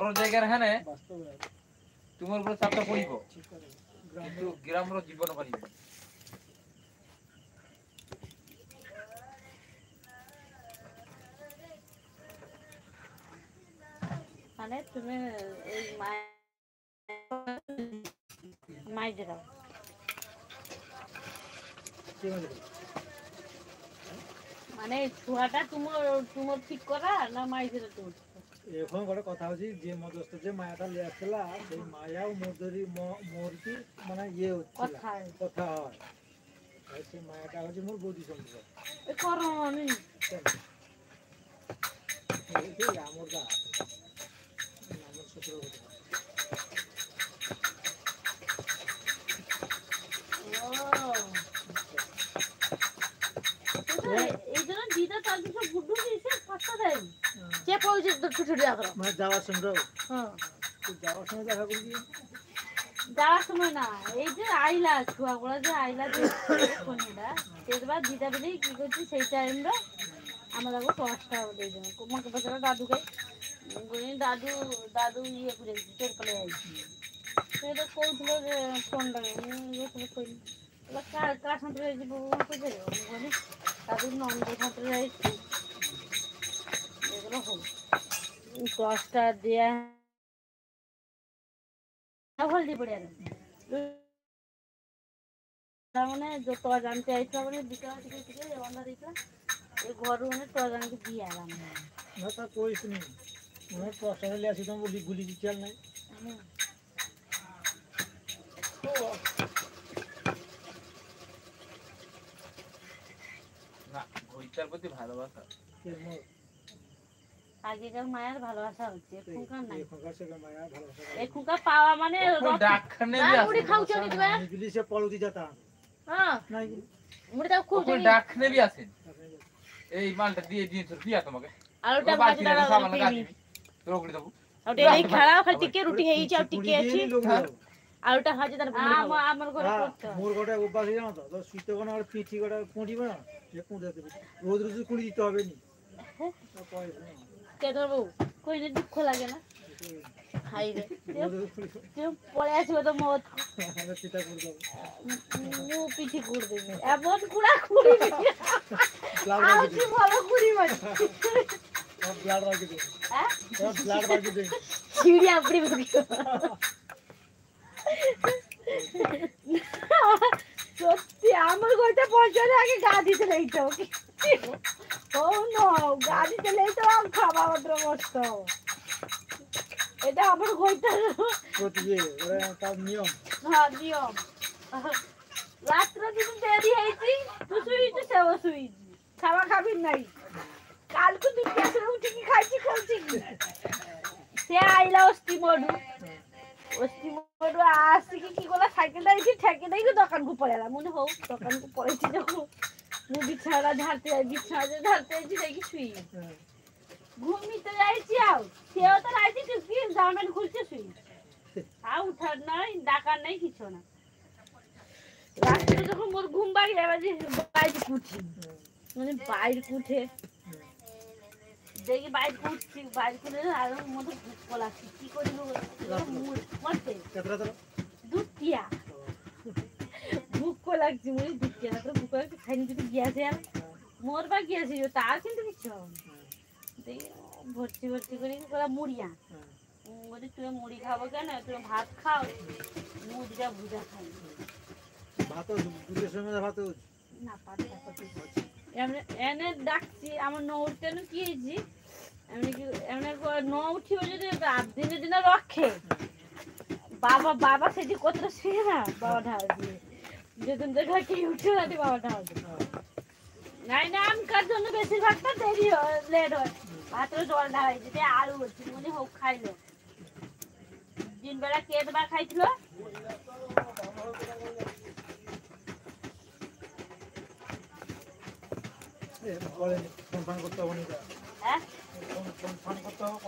ঘর জায়গার হ্যাঁ তোমার উপরে চাপটা পড়িব কিন্তু গ্রামের জীবন পারিব মানে তুমি এই মাইজরা মানে ছুয়াটা তোমার ঠিক করা না মাইজরা তোমার এখন গোটে কথা হচ্ছে যে মধ্যস্থ যে মায়াটা লিয়ে আসছিলা সেই মায়া ও মোরকি মানে ইয়ে হচ্ছে কথা হয় সেই মায়াটা হচ্ছে মোর বৌদি সম্পর্ক করনি আমার গা আমার শ্বশুর যাওয়ার সময় দেখা করবি যাওয়ার সময় না এই যে আইলা ছুয়াগুলা যে আইলা শনিটা সেবার দিদা বলে কি করছি সেই টাইমটা আমরা দশটা দিয়ে দেবো মাকে বছর দাদুকে দাদু দাদু ইয়ে করে চোর পালে আইছি সেটা কৌছিল যে ফোনটা কার সাঁতরে আইছি বলি দাদুর নন্দের সাঁতরে আইছি এগুলো হোক দশটা দেয়া হলদি পড়ে মানে যত জানতে আইসা মানে বিকাল থেকে রান্না দিতে এই ঘর মানে তো জানতে দিয়ে আলাম না তা কইস নি মনে প্রশ্ন লিয়ে আসি তুমি বলি গুলি চাল নাই না ওইটার প্রতি ভালোবাসা আগেকার মায়ের ভালোবাসা হচ্ছে এখনকার নাই এখনকার পাওয়া মানে ডাকখানে মুড়ি খাওছ নি তুমি দিলি সে পলুতি যেতা হ্যাঁ নাই মুড়ি দাও খুব ডাকখানে বি আছে এই মালটা দিয়ে তোর দিয়া তোমাকে আলুটা ভাজি দাও তোর ওগুলি দেবো ওটা এই খাড়া খালি টিকে রুটি হেই চাও টিকে আছে আলুটা ভাজি দাও আমার ঘরে করতে মোর গোটা উপাস জানো তো সুইতে কোন আর পিঠি গোটা কুঁড়িব না যে কুঁড়ে দেবে রোজ রোজ কুঁড়ি দিতে হবে নি কে ধরবো কইলে দুঃখ লাগে না হাই রে তুই পরে আসবে তো মত পিঠা করে দাও মু পিঠি করে দেবে এমন কুড়া কুড়ি আমি ভালো কুড়ি মারি ব্লাড রাখি দে হ্যাঁ ব্লাড রাখি দে সিঁড়ি আপনি সত্যি আমার ঘরটা পৌঁছালে আগে গা দিতে লাগতো ও নো গা দিতে লাগতো খাওয়া মাত্র মস্ত এটা আমার ঘরটা তার নিয়ম হ্যাঁ নিয়ম রাত্রে দিন দেরি হয়েছি তুই শুয়েছি সেও শুয়েছি খাওয়া খাবি নাই কালকে তুই পেছনে উঠে কি খাইছি খাইছি কি সে আইলা অস্তি মডু আসছি কি করলা সাইকেলটা এসে ঠেকে দেয় দোকান কু পড়ে এলাম মনে হোক দোকান কু পড়েছি যখন মু বিছানা ঝাড়তে যাইছি দেখি শুই ঘুমিতে যাইছি আও সেও তো রাইছি কি জামান খুলছে শুই উঠার নাই ডাকার নাই কিছু না রাত্রে যখন মোর ঘুম ভাঙি এবার যে বাইরে উঠি মানে বাইরে উঠে দেখি বাইরে উঠছি বাইরে করে আর মধ্যে ভুক লাগছে কি করি দুটিয়া ভুক লাগছে মনে দুটিয়া না ভুক লাগছে খাইনি যদি গিয়েছে আর মোর বা গিয়েছে তার কিন্তু কিছু দেখি ভর্তি করে ওরা মুড়িয়া বলি তুমি মুড়ি খাবো কেন তুমি ভাত খাও মুড়িটা ভুজা খাই না এনে ডাকছি আমার নৌরটা কি হয়েছি এমনি ন উঠিব যদি দিনে দিনে রক্ষে বাবা সেটি কত শুয়ে না বাবা ঢাল দিয়ে যেদিন দেখা কি উঠে না বাবা ঢাল নাই না আমকার জন্য বেশিরভাগটা দেরি হয় লেট হয় ভাতরে জল ঢালাই দিতে আলু হচ্ছে মনে হোক খাইলো দিন বেলা কে দেবার খাইছিল ফোন করতে হবে না হ্যাঁ ফোন করতে হবে